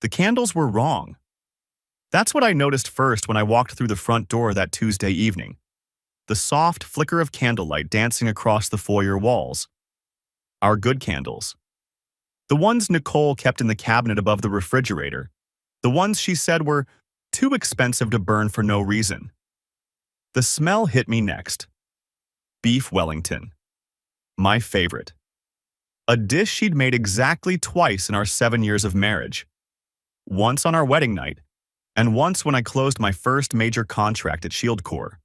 The candles were wrong. That's what I noticed first when I walked through the front door that Tuesday evening. The soft flicker of candlelight dancing across the foyer walls. Our good candles. The ones Nicole kept in the cabinet above the refrigerator. The ones she said were too expensive to burn for no reason. The smell hit me next. Beef Wellington. My favorite. A dish she'd made exactly twice in our 7 years of marriage. Once on our wedding night, and once when I closed my first major contract at ShieldCorp.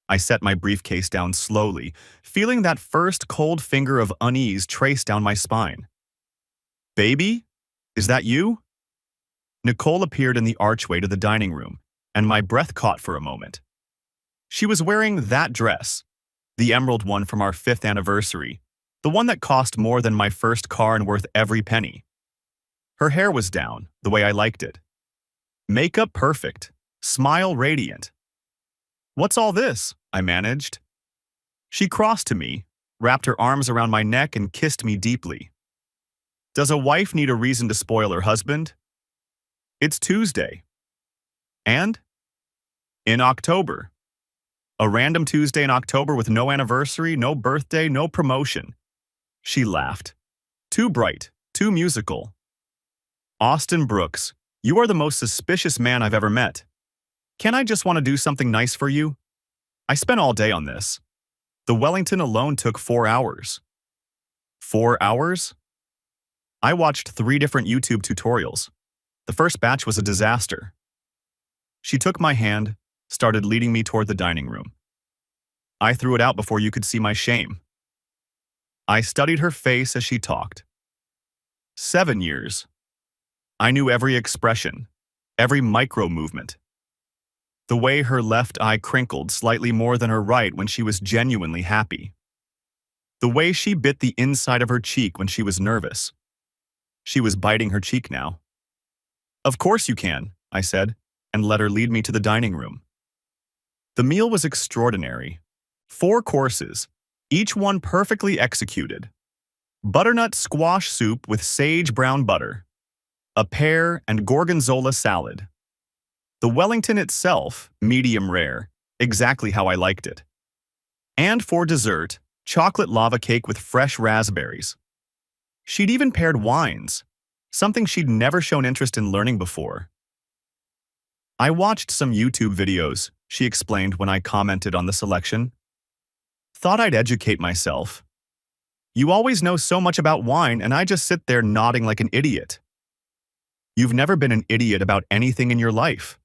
I set my briefcase down slowly, feeling that first cold finger of unease trace down my spine. Baby? Is that you? Nicole appeared in the archway to the dining room, and my breath caught for a moment. She was wearing that dress, the emerald one from our 5th anniversary, the one that cost more than my first car and worth every penny. Her hair was down, the way I liked it. Makeup perfect, smile radiant. What's all this? I managed. She crossed to me, wrapped her arms around my neck and kissed me deeply. Does a wife need a reason to spoil her husband? It's Tuesday. And? In October. A random Tuesday in October with no anniversary, no birthday, no promotion. She laughed. Too bright, too musical. Austin Brooks, you are the most suspicious man I've ever met. Can I just want to do something nice for you? I spent all day on this. The Wellington alone took 4 hours. 4 hours? I watched 3 different YouTube tutorials. The first batch was a disaster. She took my hand, started leading me toward the dining room. I threw it out before you could see my shame. I studied her face as she talked. 7 years. I knew every expression, every micro movement. The way her left eye crinkled slightly more than her right when she was genuinely happy. The way she bit the inside of her cheek when she was nervous. She was biting her cheek now. Of course you can, I said, and let her lead me to the dining room. The meal was extraordinary. 4 courses, each one perfectly executed. Butternut squash soup with sage brown butter. A pear and gorgonzola salad. The Wellington itself, medium rare, exactly how I liked it. And for dessert, chocolate lava cake with fresh raspberries. She'd even paired wines, something she'd never shown interest in learning before. I watched some YouTube videos, she explained when I commented on the selection. Thought I'd educate myself. You always know so much about wine and I just sit there nodding like an idiot. You've never been an idiot about anything in your life.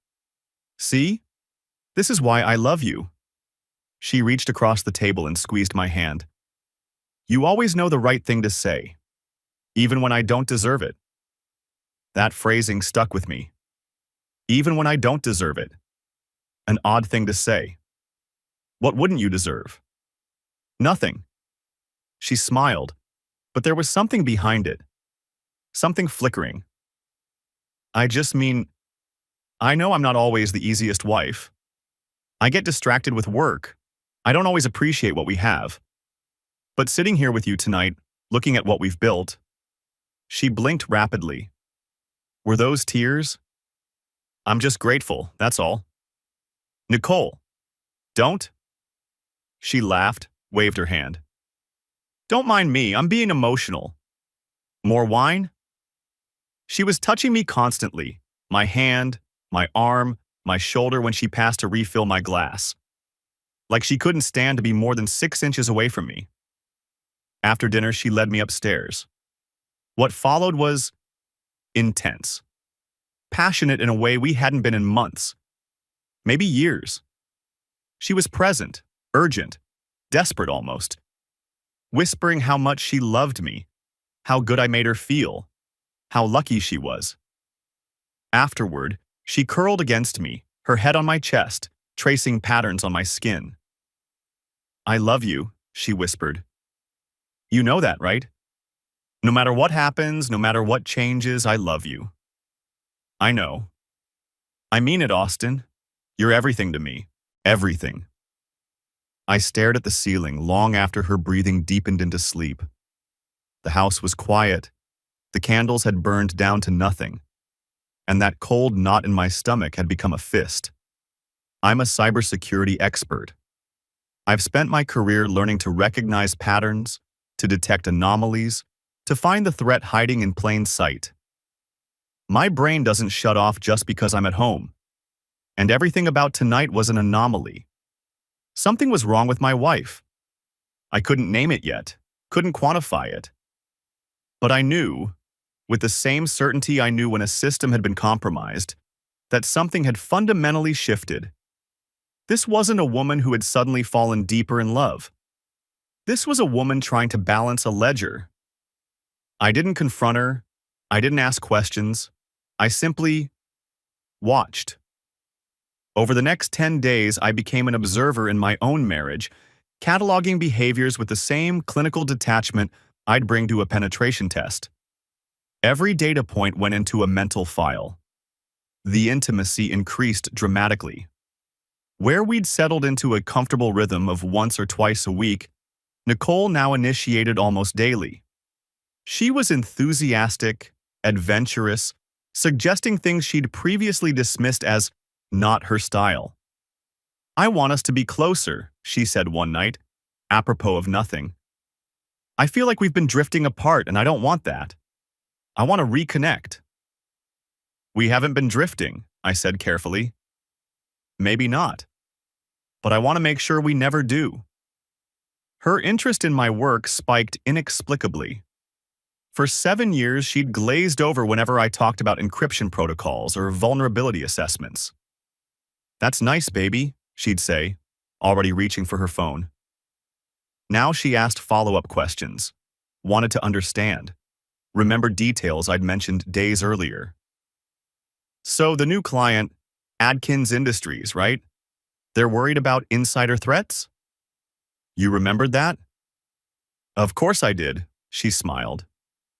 See? This is why I love you. She reached across the table and squeezed my hand. You always know the right thing to say, even when I don't deserve it. That phrasing stuck with me. Even when I don't deserve it. An odd thing to say. What wouldn't you deserve? Nothing. She smiled, but there was something behind it. Something flickering. I just mean, I know I'm not always the easiest wife. I get distracted with work. I don't always appreciate what we have. But sitting here with you tonight, looking at what we've built, she blinked rapidly. Were those tears? I'm just grateful, that's all. Nicole, don't. She laughed, waved her hand. Don't mind me, I'm being emotional. More wine? She was touching me constantly, my hand, my arm, my shoulder when she passed to refill my glass. Like she couldn't stand to be more than 6 inches away from me. After dinner, she led me upstairs. What followed was intense. Passionate in a way we hadn't been in months. Maybe years. She was present, urgent, desperate almost. Whispering how much she loved me, how good I made her feel, how lucky she was. Afterward, she curled against me, her head on my chest, tracing patterns on my skin. I love you, she whispered. You know that, right? No matter what happens, no matter what changes, I love you. I know. I mean it, Austin. You're everything to me. Everything. I stared at the ceiling long after her breathing deepened into sleep. The house was quiet. The candles had burned down to nothing. and that cold knot in my stomach had become a fist. I'm a cybersecurity expert. I've spent my career learning to recognize patterns, to detect anomalies, to find the threat hiding in plain sight. My brain doesn't shut off just because I'm at home. And everything about tonight was an anomaly. Something was wrong with my wife. I couldn't name it yet, couldn't quantify it. But I knew, with the same certainty I knew when a system had been compromised, that something had fundamentally shifted. This wasn't a woman who had suddenly fallen deeper in love. This was a woman trying to balance a ledger. I didn't confront her. I didn't ask questions. I simply watched. Over the next 10 days, I became an observer in my own marriage, cataloging behaviors with the same clinical detachment I'd bring to a penetration test. Every data point went into a mental file. The intimacy increased dramatically. Where we'd settled into a comfortable rhythm of once or twice a week, Nicole now initiated almost daily. She was enthusiastic, adventurous, suggesting things she'd previously dismissed as not her style. "I want us to be closer," she said one night, apropos of nothing. "I feel like we've been drifting apart and I don't want that. I want to reconnect." "We haven't been drifting," I said carefully. "Maybe not. But I want to make sure we never do." Her interest in my work spiked inexplicably. For 7 years, she'd glazed over whenever I talked about encryption protocols or vulnerability assessments. "That's nice, baby," she'd say, already reaching for her phone. Now she asked follow-up questions, wanted to understand, remembered details I'd mentioned days earlier. "So the new client, Adkins Industries, right? They're worried about insider threats?" "You remembered that?" "Of course I did," she smiled.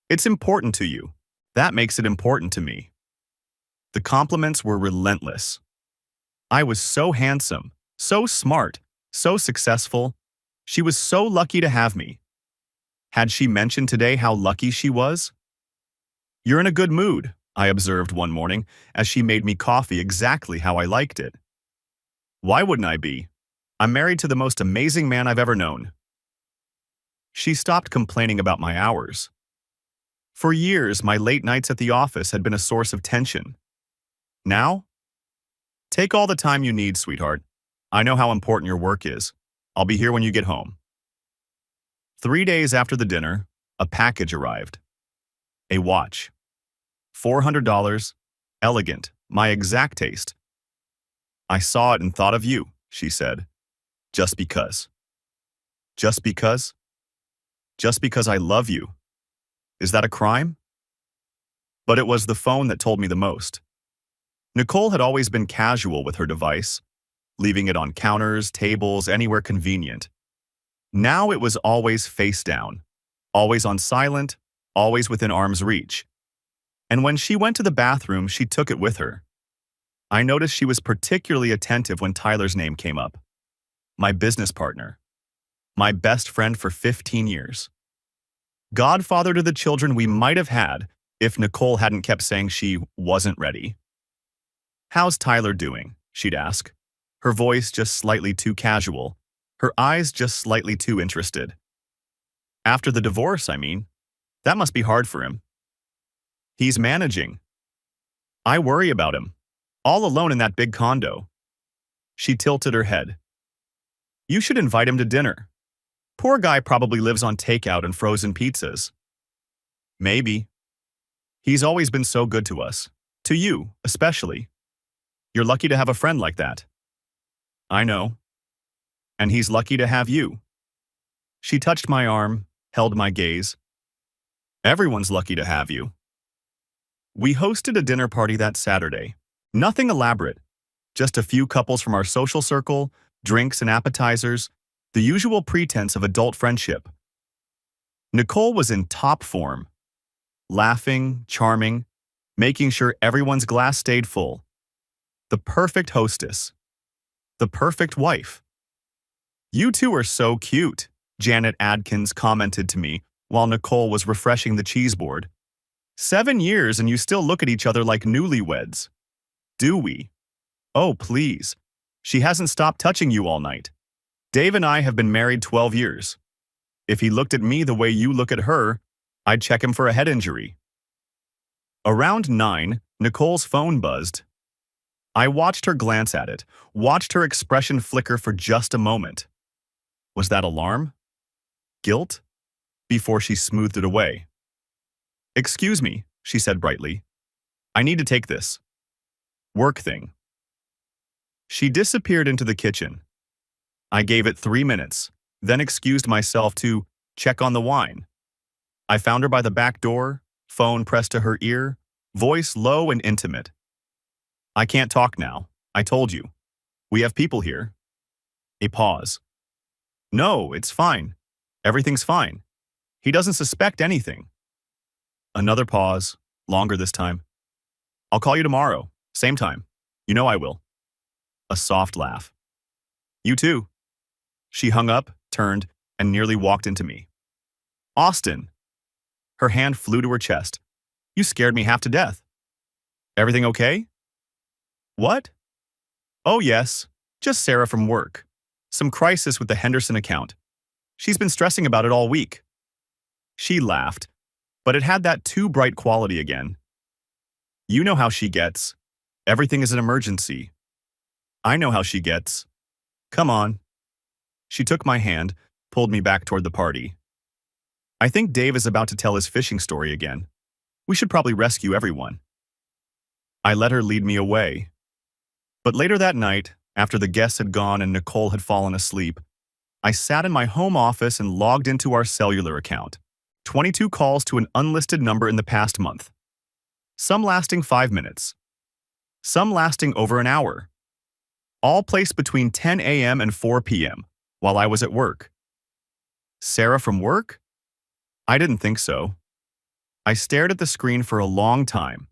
"It's important to you. That makes it important to me." The compliments were relentless. I was so handsome, so smart, so successful. She was so lucky to have me. Had she mentioned today how lucky she was? "You're in a good mood," I observed one morning as she made me coffee exactly how I liked it. "Why wouldn't I be? I'm married to the most amazing man I've ever known." She stopped complaining about my hours. For years, my late nights at the office had been a source of tension. Now? "Take all the time you need, sweetheart. I know how important your work is. I'll be here when you get home." 3 days after the dinner, a package arrived. A watch. $400, elegant, my exact taste. "I saw it and thought of you," she said. "Just because." Just because? Just because I love you. Is that a crime? But it was the phone that told me the most. Nicole had always been casual with her device, leaving it on counters, tables, anywhere convenient. Now it was always face down, always on silent, always within arm's reach. And when she went to the bathroom, she took it with her. I noticed she was particularly attentive when Tyler's name came up. My business partner. My best friend for 15 years. Godfather to the children we might have had if Nicole hadn't kept saying she wasn't ready. "How's Tyler doing?" she'd ask, her voice just slightly too casual, her eyes just slightly too interested. "After the divorce, I mean. That must be hard for him." "He's managing. I worry about him. All alone in that big condo." She tilted her head. "You should invite him to dinner. Poor guy probably lives on takeout and frozen pizzas." "Maybe. He's always been so good to us. To you, especially. You're lucky to have a friend like that." "I know. And he's lucky to have you." She touched my arm, held my gaze. "Everyone's lucky to have you." We hosted a dinner party that Saturday. Nothing elaborate. Just a few couples from our social circle, drinks and appetizers, the usual pretense of adult friendship. Nicole was in top form. Laughing, charming, making sure everyone's glass stayed full. The perfect hostess. The perfect wife. "You two are so cute," Janet Adkins commented to me while Nicole was refreshing the cheese board. 7 years and you still look at each other like newlyweds. Do we? Oh, please. She hasn't stopped touching you all night. Dave and I have been married 12 years. If he looked at me the way you look at her, I'd check him for a head injury. Around 9, Nicole's phone buzzed. I watched her glance at it, watched her expression flicker for just a moment. Was that alarm? Guilt? Before she smoothed it away. Excuse me, she said brightly. I need to take this work thing. She disappeared into the kitchen. I gave it 3 minutes, then excused myself to check on the wine. I found her by the back door, phone pressed to her ear, voice low and intimate. I can't talk now, I told you. We have people here. A pause. No, it's fine. Everything's fine. He doesn't suspect anything. Another pause, longer this time. I'll call you tomorrow, same time. You know I will. A soft laugh. You too. She hung up, turned, and nearly walked into me. Austin. Her hand flew to her chest. You scared me half to death. Everything okay? What? Oh yes, just Sarah from work. Some crisis with the Henderson account. She's been stressing about it all week. She laughed, but it had that too bright quality again. You know how she gets. Everything is an emergency. I know how she gets. Come on. She took my hand, pulled me back toward the party. I think Dave is about to tell his fishing story again. We should probably rescue everyone. I let her lead me away. But later that night, after the guests had gone and Nicole had fallen asleep, I sat in my home office and logged into our cellular account. 22 calls to an unlisted number in the past month. Some lasting 5 minutes. Some lasting over an hour. All placed between 10 a.m. and 4 p.m. while I was at work. Sarah from work? I didn't think so. I stared at the screen for a long time.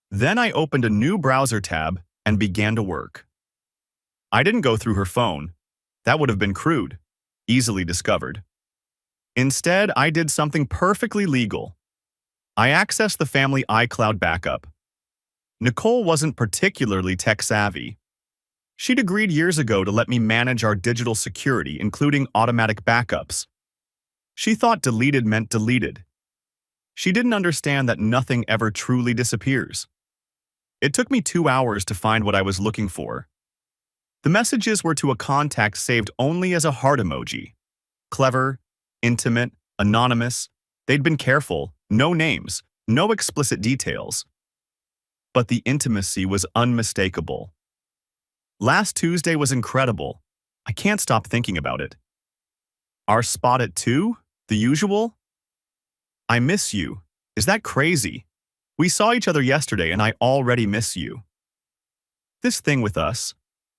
Then I opened a new browser tab and began to work. I didn't go through her phone. That would have been crude, easily discovered. Instead, I did something perfectly legal. I accessed the family iCloud backup. Nicole wasn't particularly tech-savvy. She'd agreed years ago to let me manage our digital security, including automatic backups. She thought deleted meant deleted. She didn't understand that nothing ever truly disappears. It took me 2 hours to find what I was looking for. The messages were to a contact saved only as a heart emoji. Clever, intimate, anonymous. They'd been careful, no names, no explicit details. But the intimacy was unmistakable. Last Tuesday was incredible. I can't stop thinking about it. Our spot at 2? The usual? I miss you. Is that crazy? We saw each other yesterday and I already miss you. This thing with us,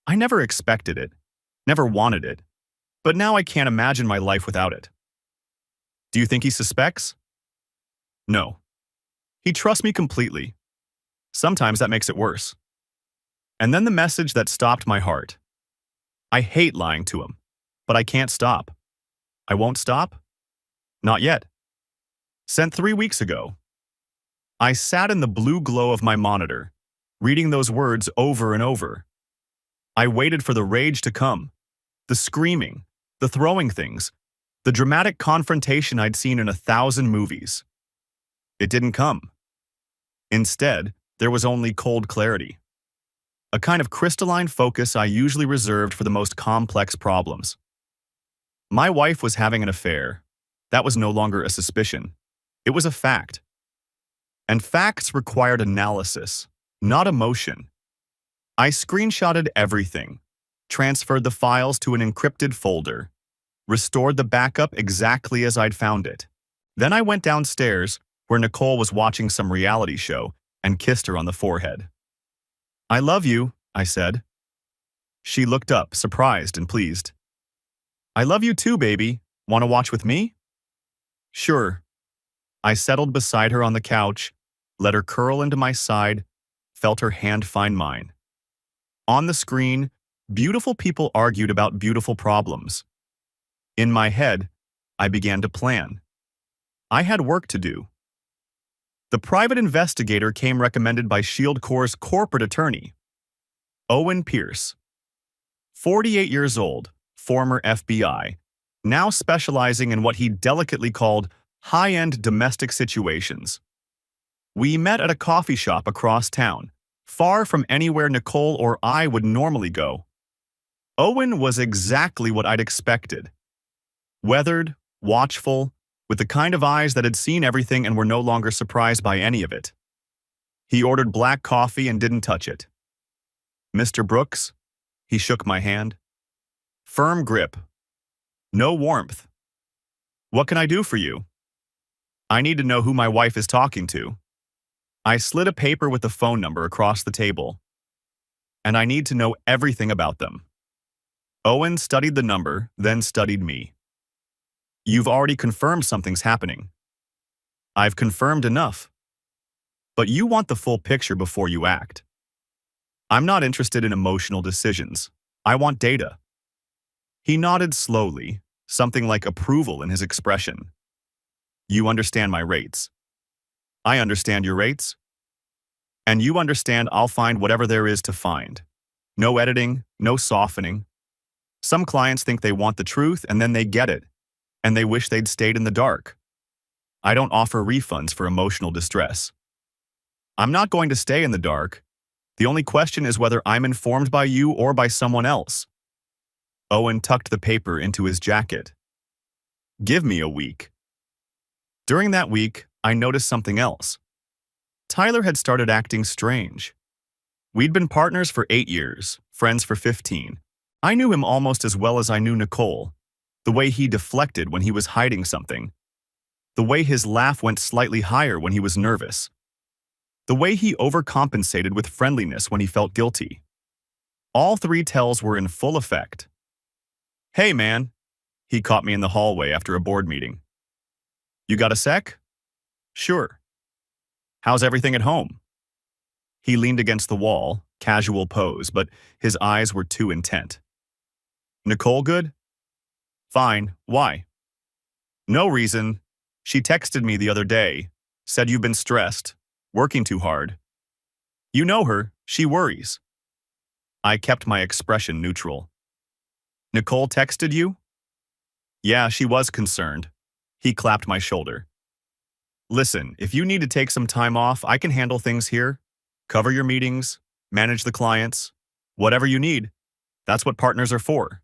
I never expected it, never wanted it, but now I can't imagine my life without it. Do you think he suspects? No. He trusts me completely. Sometimes that makes it worse. And then the message that stopped my heart. I hate lying to him, but I can't stop. I won't stop? Not yet. Sent 3 weeks ago. I sat in the blue glow of my monitor, reading those words over and over. I waited for the rage to come, the screaming, the throwing things, the dramatic confrontation I'd seen in 1,000 movies. It didn't come. Instead, there was only cold clarity. A kind of crystalline focus I usually reserved for the most complex problems. My wife was having an affair. That was no longer a suspicion. It was a fact. And facts required analysis, not emotion. I screenshotted everything, transferred the files to an encrypted folder, restored the backup exactly as I'd found it. Then I went downstairs, where Nicole was watching some reality show, and kissed her on the forehead. I love you, I said. She looked up, surprised and pleased. I love you too, baby. Want to watch with me? Sure. I settled beside her on the couch, let her curl into my side, felt her hand find mine. On the screen, beautiful people argued about beautiful problems. In my head, I began to plan. I had work to do. The private investigator came recommended by Shield Corps' corporate attorney, Owen Pierce, 48 years old, former FBI, now specializing in what he delicately called high-end domestic situations. We met at a coffee shop across town, far from anywhere Nicole or I would normally go. Owen was exactly what I'd expected. Weathered, watchful, with the kind of eyes that had seen everything and were no longer surprised by any of it. He ordered black coffee and didn't touch it. "Mr. Brooks?" He shook my hand. Firm grip. No warmth. "What can I do for you?" "I need to know who my wife is talking to." I slid a paper with the phone number across the table. "And I need to know everything about them." Owen studied the number, then studied me. "You've already confirmed something's happening." "I've confirmed enough." "But you want the full picture before you act." "I'm not interested in emotional decisions. I want data." He nodded slowly, something like approval in his expression. "You understand my rates." "I understand your rates." "And you understand I'll find whatever there is to find. No editing, no softening. Some clients think they want the truth and then they get it, and they wish they'd stayed in the dark. I don't offer refunds for emotional distress. I'm not going to stay in the dark. The only question is whether I'm informed by you or by someone else." Owen tucked the paper into his jacket. "Give me a week." During that week, I noticed something else. Tyler had started acting strange. We'd been partners for 8 years, friends for 15. I knew him almost as well as I knew Nicole. The way he deflected when he was hiding something. The way his laugh went slightly higher when he was nervous. The way he overcompensated with friendliness when he felt guilty. All three tells were in full effect. "Hey, man," he caught me in the hallway after a board meeting. "You got a sec?" "Sure." "How's everything at home?" He leaned against the wall, casual pose, but his eyes were too intent. "Nicole good?" "Fine. Why?" "No reason. She texted me the other day, said you've been stressed, working too hard. You know her, she worries." I kept my expression neutral. "Nicole texted you?" "Yeah, she was concerned." He clapped my shoulder. "Listen, if you need to take some time off, I can handle things here. Cover your meetings, manage the clients, whatever you need. That's what partners are for."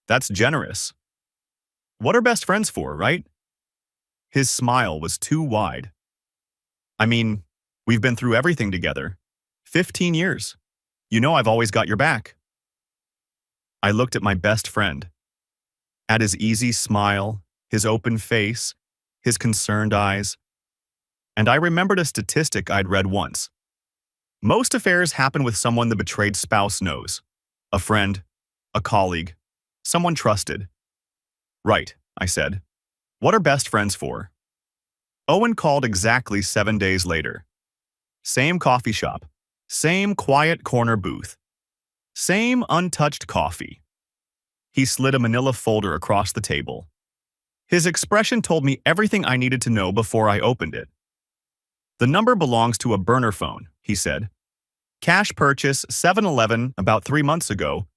"That's generous." "What are best friends for, right?" His smile was too wide. "I mean, we've been through everything together. 15 years. You know I've always got your back." I looked at my best friend. At his easy smile, his open face, his concerned eyes. And I remembered a statistic I'd read once. Most affairs happen with someone the betrayed spouse knows. A friend, a colleague, someone trusted. "Right," I said. "What are best friends for?" Owen called exactly 7 days later. Same coffee shop, same quiet corner booth, same untouched coffee. He slid a manila folder across the table. His expression told me everything I needed to know before I opened it. "The number belongs to a burner phone," he said. "Cash purchase 7-Eleven about 3 months ago,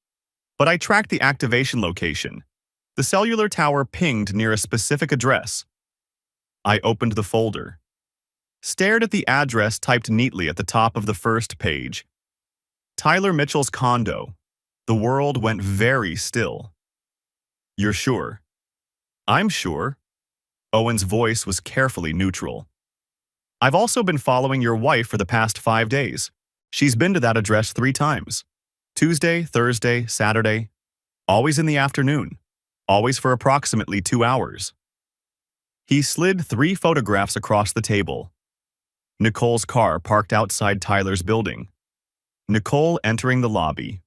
but I tracked the activation location. The cellular tower pinged near a specific address." I opened the folder. Stared at the address typed neatly at the top of the first page. Tyler Mitchell's condo. The world went very still. "You're sure?" "I'm sure." Owen's voice was carefully neutral. "I've also been following your wife for the past 5 days. She's been to that address 3 times. Tuesday, Thursday, Saturday. Always in the afternoon. Always for approximately 2 hours." He slid 3 photographs across the table. Nicole's car parked outside Tyler's building. Nicole entering the lobby.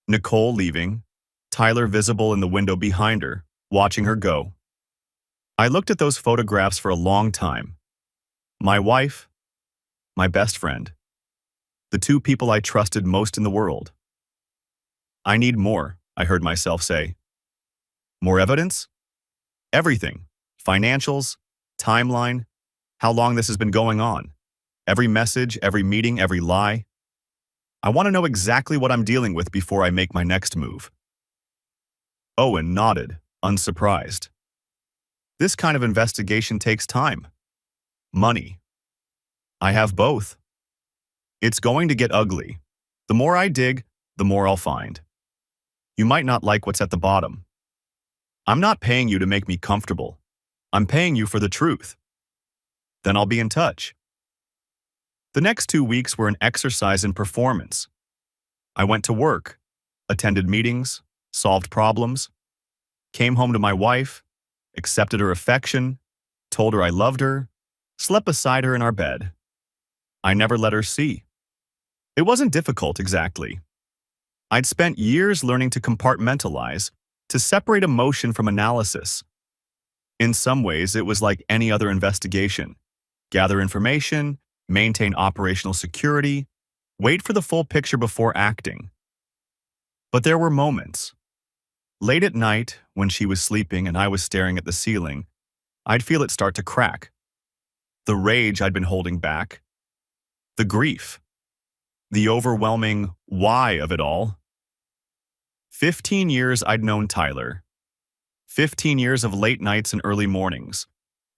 Nicole leaving. Tyler visible in the window behind her, watching her go. I looked at those photographs for a long time. My wife, my best friend, the 2 people I trusted most in the world. "I need more," I heard myself say. "More evidence?" "Everything. Financials, timeline, how long this has been going on. Every message, every meeting, every lie. I want to know exactly what I'm dealing with before I make my next move." Owen nodded, unsurprised. "This kind of investigation takes time. Money. I have both. It's going to get ugly. The more I dig, the more I'll find. You might not like what's at the bottom. I'm not paying you to make me comfortable. I'm paying you for the truth. Then I'll be in touch." The next 2 weeks were an exercise in performance. I went to work, attended meetings, solved problems, came home to my wife, accepted her affection, told her I loved her, slept beside her in our bed. I never let her see. It wasn't difficult exactly. I'd spent years learning to compartmentalize, to separate emotion from analysis. In some ways, it was like any other investigation. Gather information, maintain operational security, wait for the full picture before acting. But there were moments. Late at night, when she was sleeping and I was staring at the ceiling, I'd feel it start to crack. The rage I'd been holding back. The grief. The overwhelming why of it all. 15 years I'd known Tyler. 15 years of late nights and early mornings.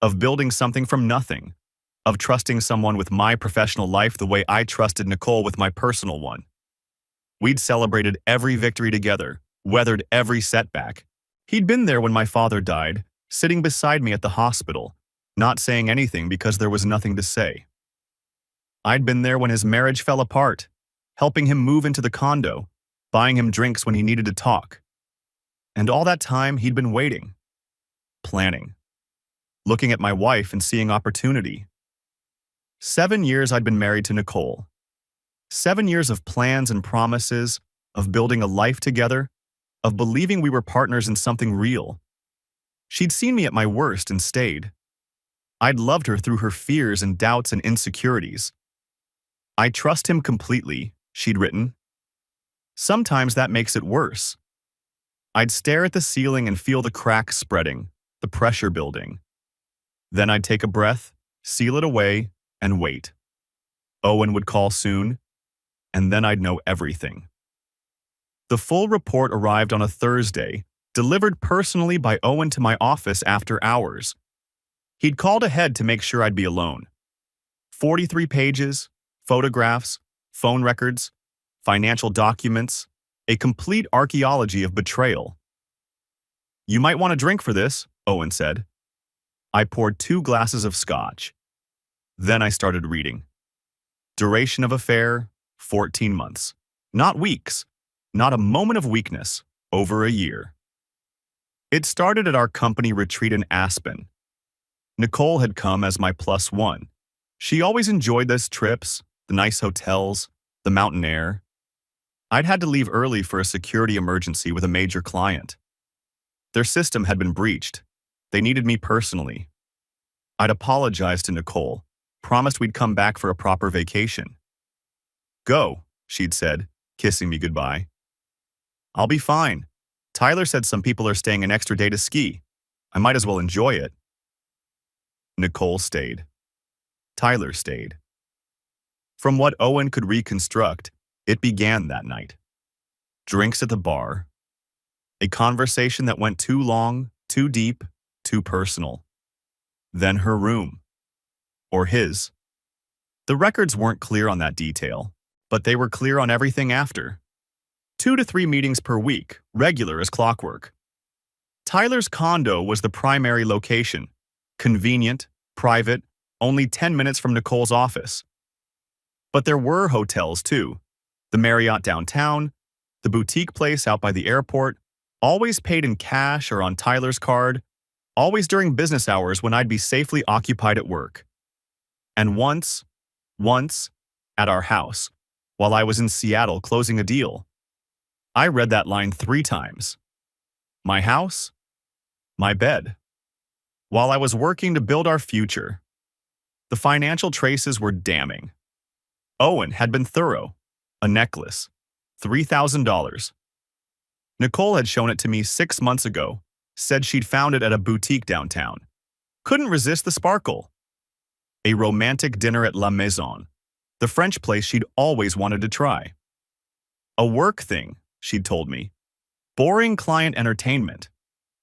Of building something from nothing. Of trusting someone with my professional life the way I trusted Nicole with my personal one. We'd celebrated every victory together, weathered every setback. He'd been there when my father died, sitting beside me at the hospital, not saying anything because there was nothing to say. I'd been there when his marriage fell apart, helping him move into the condo, buying him drinks when he needed to talk. And all that time, he'd been waiting, planning, looking at my wife and seeing opportunity. 7 years I'd been married to Nicole. 7 years of plans and promises, of building a life together, of believing we were partners in something real. She'd seen me at my worst and stayed. I'd loved her through her fears and doubts and insecurities. "I trust him completely," she'd written. Sometimes that makes it worse. I'd stare at the ceiling and feel the cracks spreading, the pressure building. Then I'd take a breath, seal it away, and wait. Owen would call soon, and then I'd know everything. The full report arrived on a Thursday, delivered personally by Owen to my office after hours. He'd called ahead to make sure I'd be alone. 43 pages, photographs, phone records, financial documents, a complete archaeology of betrayal. "You might want a drink for this," Owen said. I poured 2 glasses of scotch. Then I started reading. Duration of affair, 14 months. Not weeks. Not a moment of weakness. Over a year. It started at our company retreat in Aspen. Nicole had come as my +1. She always enjoyed those trips, the nice hotels, the mountain air. I'd had to leave early for a security emergency with a major client. Their system had been breached. They needed me personally. I'd apologized to Nicole, promised we'd come back for a proper vacation. "Go," she'd said, kissing me goodbye. "I'll be fine. Tyler said some people are staying an extra day to ski. I might as well enjoy it." Nicole stayed. Tyler stayed. From what Owen could reconstruct, it began that night. Drinks at the bar. A conversation that went too long, too deep, too personal. Then her room. Or his. The records weren't clear on that detail, but they were clear on everything after. 2 to 3 meetings per week, regular as clockwork. Tyler's condo was the primary location. Convenient, private, only 10 minutes from Nicole's office. But there were hotels too. The Marriott downtown, the boutique place out by the airport, always paid in cash or on Tyler's card, always during business hours when I'd be safely occupied at work. And once, at our house, while I was in Seattle closing a deal. I read that line 3 times. My house, my bed. While I was working to build our future. The financial traces were damning. Owen had been thorough. A necklace. $3,000. Nicole had shown it to me 6 months ago, said she'd found it at a boutique downtown. Couldn't resist the sparkle. A romantic dinner at La Maison, the French place she'd always wanted to try. A work thing, she'd told me. Boring client entertainment.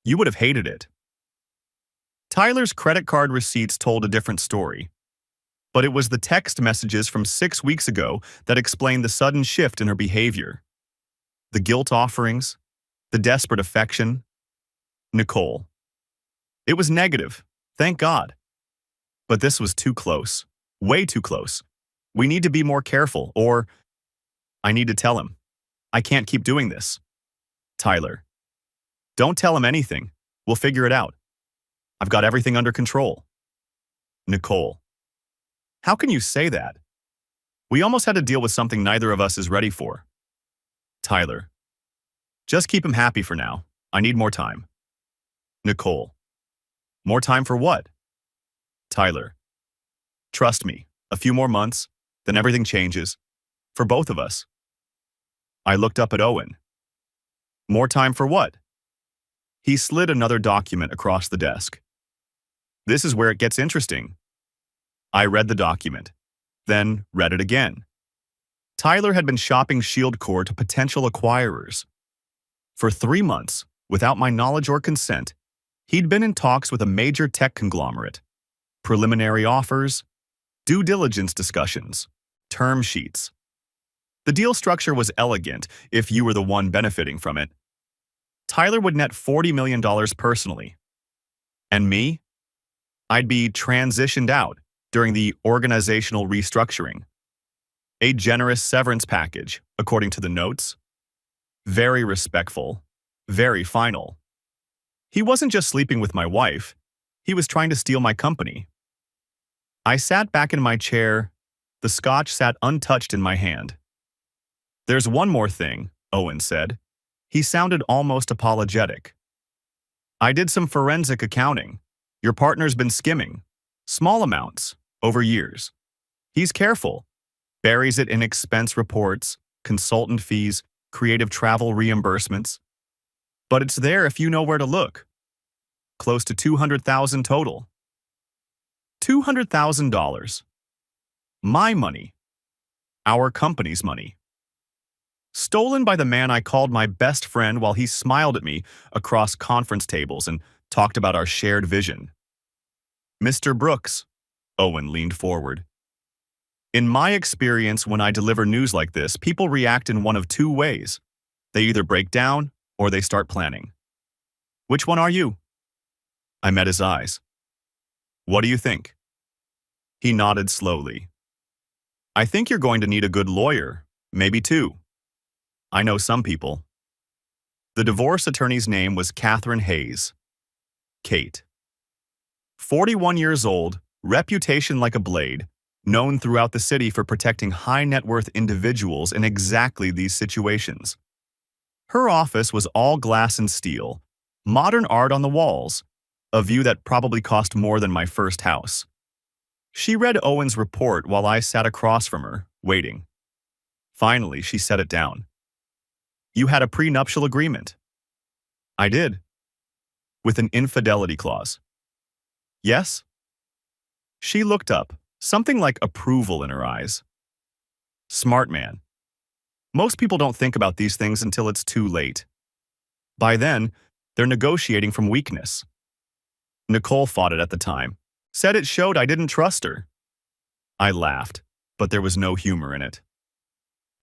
You would have hated it. Tyler's credit card receipts told a different story. But it was the text messages from 6 weeks ago that explained the sudden shift in her behavior. The guilt offerings, the desperate affection. Nicole. It was negative, thank God. But this was too close. Way too close. We need to be more careful, or I need to tell him. I can't keep doing this. Tyler. Don't tell him anything. We'll figure it out. I've got everything under control. Nicole. How can you say that? We almost had to deal with something neither of us is ready for. Tyler. Just keep him happy for now. I need more time. Nicole. More time for what? Tyler. Trust me, a few more months, then everything changes. For both of us. I looked up at Owen. More time for what? He slid another document across the desk. This is where it gets interesting. I read the document, then read it again. Tyler had been shopping ShieldCore to potential acquirers. For 3 months, without my knowledge or consent, he'd been in talks with a major tech conglomerate. Preliminary offers, due diligence discussions, term sheets. The deal structure was elegant if you were the one benefiting from it. Tyler would net $40 million personally. And me? I'd be transitioned out during the organizational restructuring. A generous severance package, according to the notes. Very respectful, very final. He wasn't just sleeping with my wife, he was trying to steal my company. I sat back in my chair, the scotch sat untouched in my hand. There's one more thing, Owen said. He sounded almost apologetic. I did some forensic accounting. Your partner's been skimming. Small amounts, over years. He's careful. Buries it in expense reports, consultant fees, creative travel reimbursements. But it's there if you know where to look. Close to $200,000 total. $200,000. My money. Our company's money. Stolen by the man I called my best friend while he smiled at me across conference tables and talked about our shared vision. Mr. Brooks, Owen leaned forward. In my experience, when I deliver news like this, people react in one of two ways. They either break down or they start planning. Which one are you? I met his eyes. What do you think? He nodded slowly. I think you're going to need a good lawyer, maybe two. I know some people. The divorce attorney's name was Catherine Hayes. Kate. 41 years old, reputation like a blade, known throughout the city for protecting high-net-worth individuals in exactly these situations. Her office was all glass and steel, modern art on the walls, a view that probably cost more than my first house. She read Owen's report while I sat across from her, waiting. Finally, she set it down. You had a prenuptial agreement. I did. With an infidelity clause. Yes? She looked up, something like approval in her eyes. Smart man. Most people don't think about these things until it's too late. By then, they're negotiating from weakness. Nicole fought it at the time, said it showed I didn't trust her. I laughed, but there was no humor in it.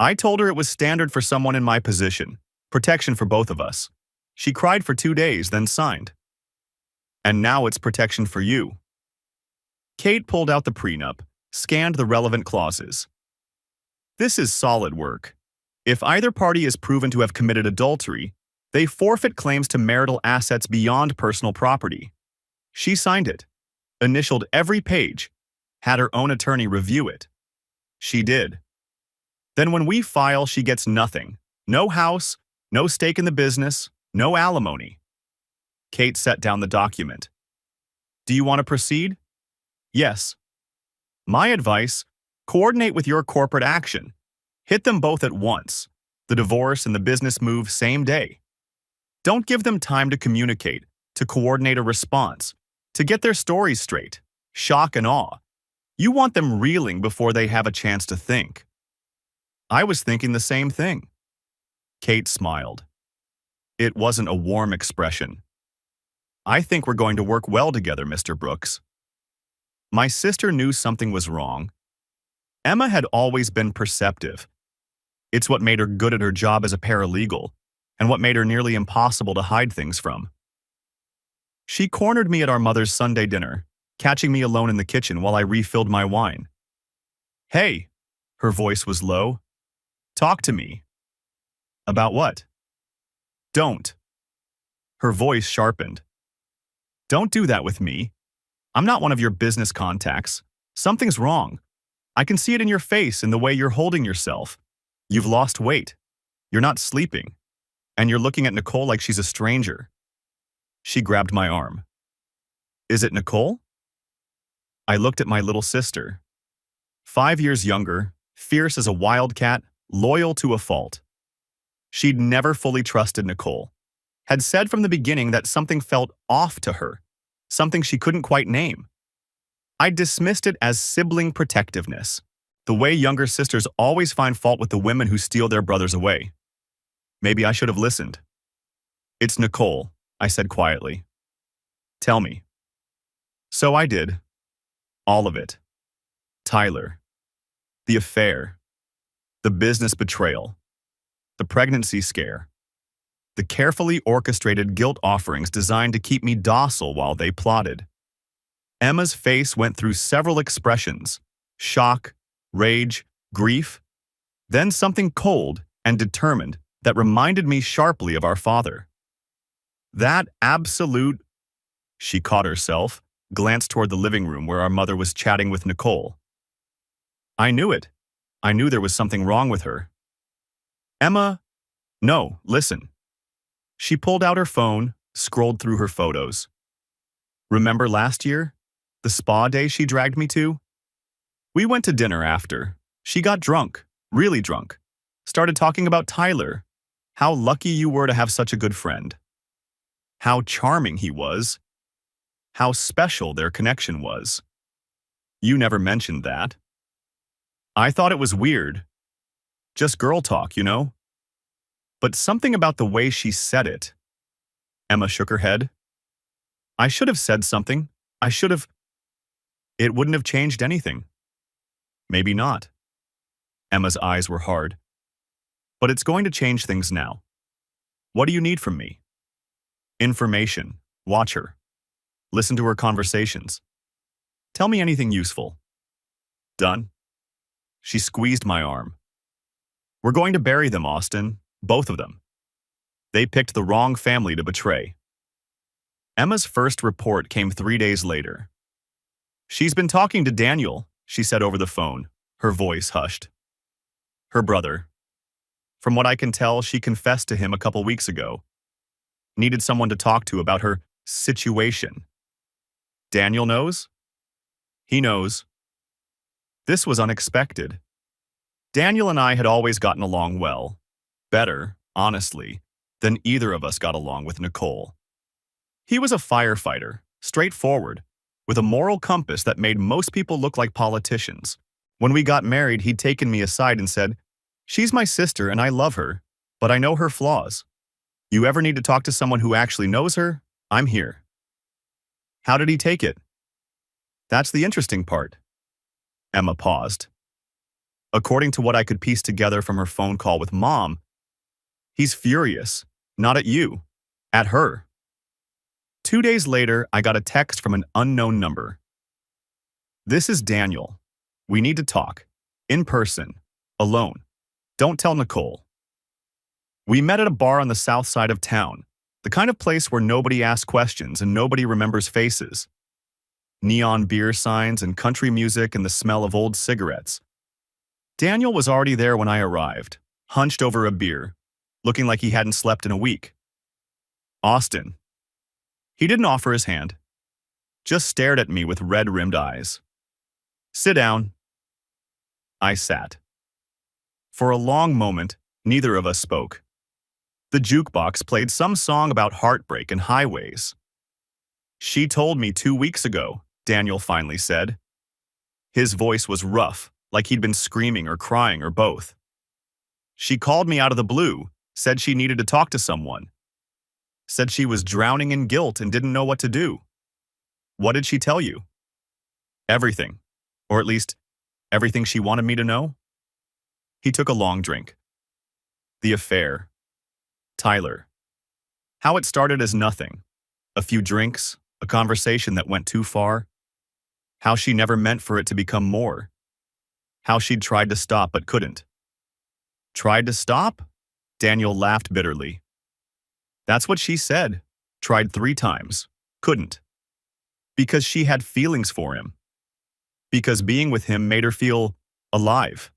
I told her it was standard for someone in my position, protection for both of us. She cried for 2 days, then signed. And now it's protection for you. Kate pulled out the prenup, scanned the relevant clauses. This is solid work. If either party is proven to have committed adultery, they forfeit claims to marital assets beyond personal property. She signed it, initialed every page, had her own attorney review it. She did. Then when we file, she gets nothing. No house, no stake in the business, no alimony. Kate set down the document. Do you want to proceed? Yes. My advice, coordinate with your corporate action. Hit them both at once. The divorce and the business move same day. Don't give them time to communicate, to coordinate a response, to get their stories straight. Shock and awe. You want them reeling before they have a chance to think. I was thinking the same thing. Kate smiled. It wasn't a warm expression. I think we're going to work well together, Mr. Brooks. My sister knew something was wrong. Emma had always been perceptive. It's what made her good at her job as a paralegal, and what made her nearly impossible to hide things from. She cornered me at our mother's Sunday dinner, catching me alone in the kitchen while I refilled my wine. Hey, her voice was low. Talk to me. About what? Don't. Her voice sharpened. Don't do that with me. I'm not one of your business contacts. Something's wrong. I can see it in your face, in the way you're holding yourself. You've lost weight. You're not sleeping. And you're looking at Nicole like she's a stranger. She grabbed my arm. Is it Nicole? I looked at my little sister. 5 years younger, fierce as a wildcat, loyal to a fault. She'd never fully trusted Nicole. Had said from the beginning that something felt off to her, something she couldn't quite name. I dismissed it as sibling protectiveness, the way younger sisters always find fault with the women who steal their brothers away. Maybe I should have listened. It's Nicole, I said quietly. Tell me. So I did. All of it. Tyler. The affair. The business betrayal. The pregnancy scare. The carefully orchestrated guilt offerings designed to keep me docile while they plotted. Emma's face went through several expressions: shock, rage, grief, then something cold and determined that reminded me sharply of our father. That absolute... She caught herself, glanced toward the living room where our mother was chatting with Nicole. I knew it. I knew there was something wrong with her. Emma, no, listen. She pulled out her phone, scrolled through her photos. Remember last year? The spa day she dragged me to? We went to dinner after. She got drunk, really drunk. Started talking about Tyler. How lucky you were to have such a good friend. How charming he was. How special their connection was. You never mentioned that. I thought it was weird. Just girl talk, you know? But something about the way she said it. Emma shook her head. I should have said something. I should have... It wouldn't have changed anything. Maybe not. Emma's eyes were hard. But it's going to change things now. What do you need from me? Information. Watch her. Listen to her conversations. Tell me anything useful. Done? She squeezed my arm. We're going to bury them, Austin. Both of them. They picked the wrong family to betray. Emma's first report came 3 days later. She's been talking to Daniel, she said over the phone, her voice hushed. Her brother. From what I can tell, she confessed to him a couple weeks ago. Needed someone to talk to about her situation. Daniel knows? He knows. This was unexpected. Daniel and I had always gotten along well. Better, honestly, than either of us got along with Nicole. He was a firefighter, straightforward, with a moral compass that made most people look like politicians. When we got married, he'd taken me aside and said, "She's my sister and I love her, but I know her flaws. You ever need to talk to someone who actually knows her? I'm here." How did he take it? That's the interesting part. Emma paused. According to what I could piece together from her phone call with Mom, he's furious, not at you, at her. 2 days later, I got a text from an unknown number. This is Daniel. We need to talk. In person. Alone. Don't tell Nicole. We met at a bar on the south side of town, the kind of place where nobody asks questions and nobody remembers faces. Neon beer signs and country music and the smell of old cigarettes. Daniel was already there when I arrived, hunched over a beer, looking like he hadn't slept in a week. Austin. He didn't offer his hand, just stared at me with red-rimmed eyes. Sit down. I sat. For a long moment, neither of us spoke. The jukebox played some song about heartbreak and highways. She told me 2 weeks ago, Daniel finally said. His voice was rough, like he'd been screaming or crying or both. She called me out of the blue, said she needed to talk to someone, said she was drowning in guilt and didn't know what to do. What did she tell you? Everything. Or at least, everything she wanted me to know? He took a long drink. The affair. Tyler. How it started as nothing. A few drinks, a conversation that went too far. How she never meant for it to become more. How she'd tried to stop but couldn't. Tried to stop? Daniel laughed bitterly. That's what she said. Tried 3 times. Couldn't. Because she had feelings for him. Because being with him made her feel alive.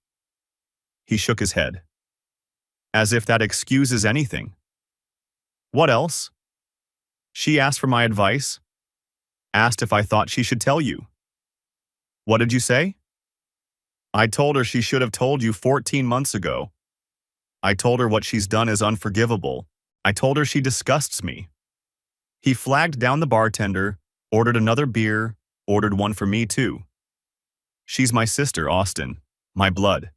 He shook his head. As if that excuses anything. What else? She asked for my advice. Asked if I thought she should tell you. What did you say? I told her she should have told you 14 months ago. I told her what she's done is unforgivable. I told her she disgusts me. He flagged down the bartender, ordered another beer, ordered one for me too. She's my sister, Austin, my blood.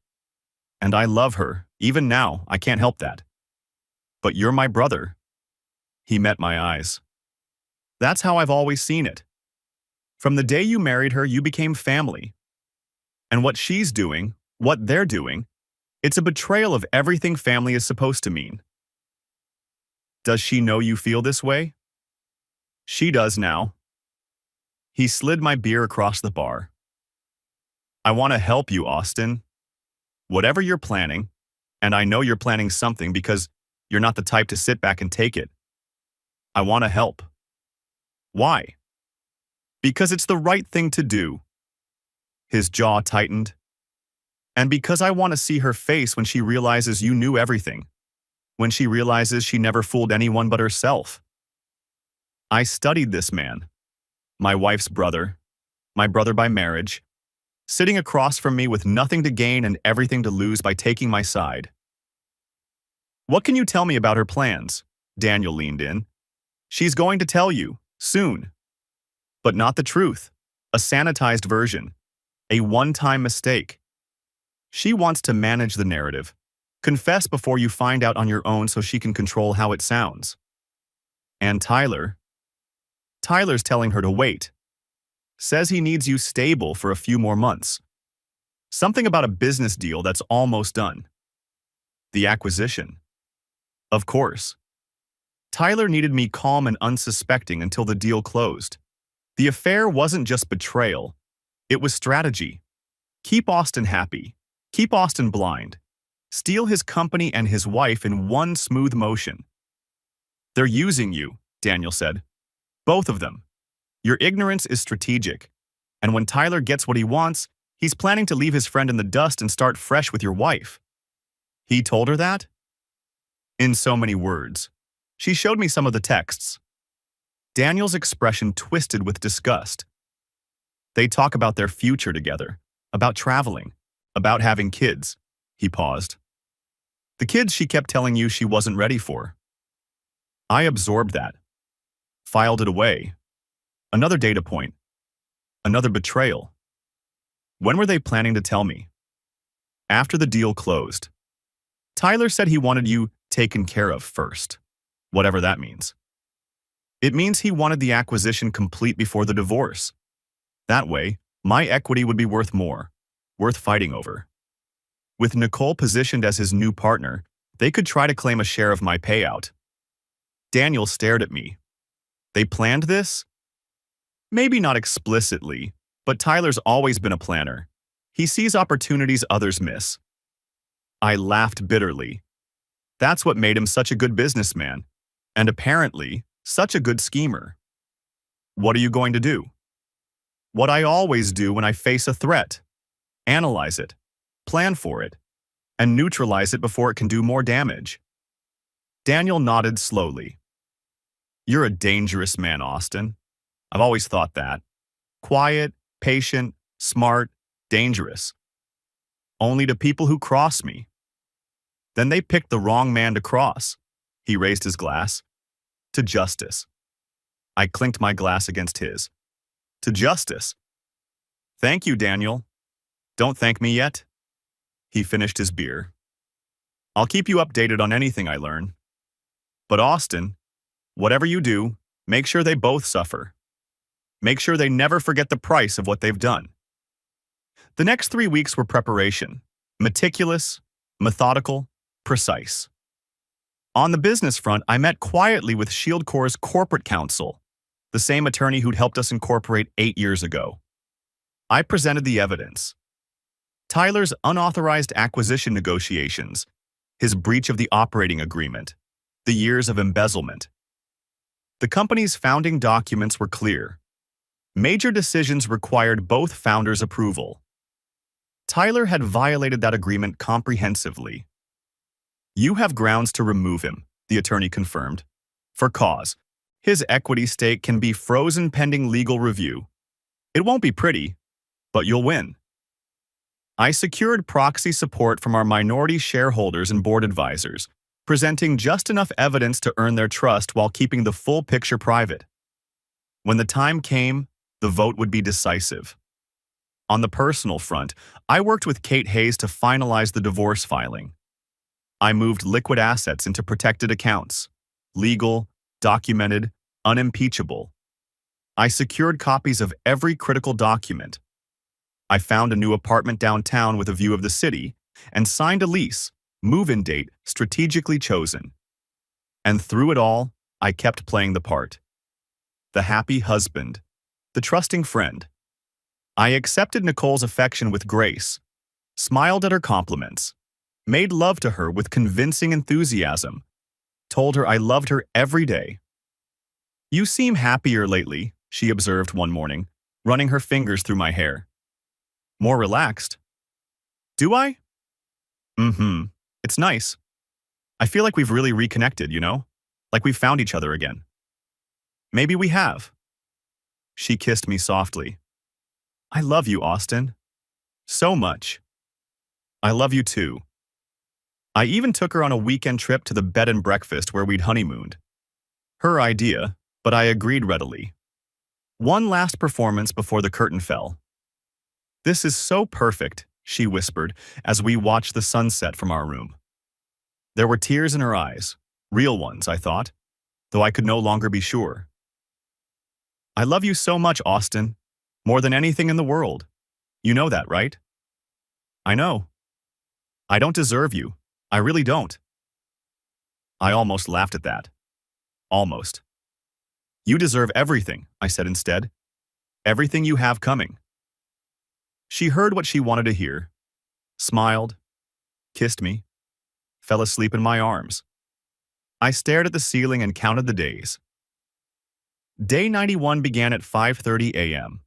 And I love her, even now, I can't help that. But you're my brother. He met my eyes. That's how I've always seen it. From the day you married her, you became family. And what she's doing, what they're doing, it's a betrayal of everything family is supposed to mean. Does she know you feel this way? She does now. He slid my beer across the bar. I want to help you, Austin. Whatever you're planning, and I know you're planning something because you're not the type to sit back and take it. I want to help. Why? Because it's the right thing to do. His jaw tightened. And because I want to see her face when she realizes you knew everything. When she realizes she never fooled anyone but herself. I studied this man. My wife's brother. My brother by marriage. Sitting across from me with nothing to gain and everything to lose by taking my side. What can you tell me about her plans? Daniel leaned in. She's going to tell you, soon. But not the truth. A sanitized version. A one-time mistake. She wants to manage the narrative. Confess before you find out on your own so she can control how it sounds. And Tyler's telling her to wait. Says he needs you stable for a few more months. Something about a business deal that's almost done. The acquisition. Of course. Tyler needed me calm and unsuspecting until the deal closed. The affair wasn't just betrayal. It was strategy. Keep Austin happy. Keep Austin blind. Steal his company and his wife in one smooth motion. They're using you, Daniel said. Both of them. Your ignorance is strategic. And when Tyler gets what he wants, he's planning to leave his friend in the dust and start fresh with your wife. He told her that? In so many words. She showed me some of the texts. Daniel's expression twisted with disgust. They talk about their future together, about traveling, about having kids. He paused. The kids she kept telling you she wasn't ready for. I absorbed that. Filed it away. Another data point. Another betrayal. When were they planning to tell me? After the deal closed. Tyler said he wanted you taken care of first, whatever that means. It means he wanted the acquisition complete before the divorce. That way, my equity would be worth more, worth fighting over. With Nicole positioned as his new partner, they could try to claim a share of my payout. Daniel stared at me. They planned this? Maybe not explicitly, but Tyler's always been a planner. He sees opportunities others miss. I laughed bitterly. That's what made him such a good businessman, and apparently, such a good schemer. What are you going to do? What I always do when I face a threat. Analyze it, plan for it, and neutralize it before it can do more damage. Daniel nodded slowly. You're a dangerous man, Austin. I've always thought that. Quiet, patient, smart, dangerous. Only to people who cross me. Then they picked the wrong man to cross. He raised his glass. To justice. I clinked my glass against his. To justice. Thank you, Daniel. Don't thank me yet. He finished his beer. I'll keep you updated on anything I learn. But Austin, whatever you do, make sure they both suffer. Make sure they never forget the price of what they've done. The next 3 weeks were preparation. Meticulous, methodical, precise. On the business front, I met quietly with Shield Corps' corporate counsel, the same attorney who'd helped us incorporate 8 years ago. I presented the evidence. Tyler's unauthorized acquisition negotiations, his breach of the operating agreement, the years of embezzlement. The company's founding documents were clear. Major decisions required both founders' approval. Tyler had violated that agreement comprehensively. You have grounds to remove him, the attorney confirmed. For cause, his equity stake can be frozen pending legal review. It won't be pretty, but you'll win. I secured proxy support from our minority shareholders and board advisors, presenting just enough evidence to earn their trust while keeping the full picture private. When the time came, the vote would be decisive. On the personal front, I worked with Kate Hayes to finalize the divorce filing. I moved liquid assets into protected accounts, legal, documented, unimpeachable. I secured copies of every critical document. I found a new apartment downtown with a view of the city and signed a lease, move-in date strategically chosen. And through it all, I kept playing the part. The happy husband, the trusting friend. I accepted Nicole's affection with grace, smiled at her compliments, made love to her with convincing enthusiasm, told her I loved her every day. You seem happier lately, she observed one morning, running her fingers through my hair. More relaxed. Do I? It's nice. I feel like we've really reconnected, you know? Like we've found each other again. Maybe we have. She kissed me softly. I love you, Austin. So much. I love you too. I even took her on a weekend trip to the bed and breakfast where we'd honeymooned. Her idea, but I agreed readily. One last performance before the curtain fell. This is so perfect, she whispered as we watched the sunset from our room. There were tears in her eyes, real ones, I thought, though I could no longer be sure. I love you so much, Austin, more than anything in the world. You know that, right? I know. I don't deserve you. I really don't. I almost laughed at that. Almost. You deserve everything, I said instead. Everything you have coming. She heard what she wanted to hear, smiled, kissed me, fell asleep in my arms. I stared at the ceiling and counted the days. Day 91 began at 5:30 a.m.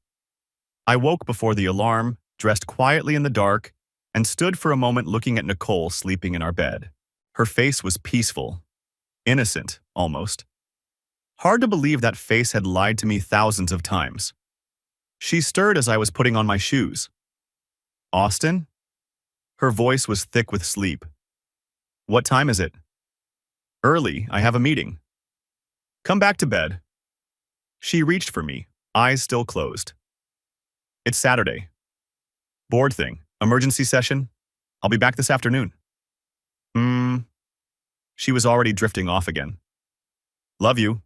I woke before the alarm, dressed quietly in the dark, and stood for a moment looking at Nicole sleeping in our bed. Her face was peaceful, innocent, almost. Hard to believe that face had lied to me thousands of times. She stirred as I was putting on my shoes. Austin? Her voice was thick with sleep. What time is it? Early, I have a meeting. Come back to bed. She reached for me, eyes still closed. It's Saturday. Board thing, emergency session. I'll be back this afternoon. She was already drifting off again. Love you.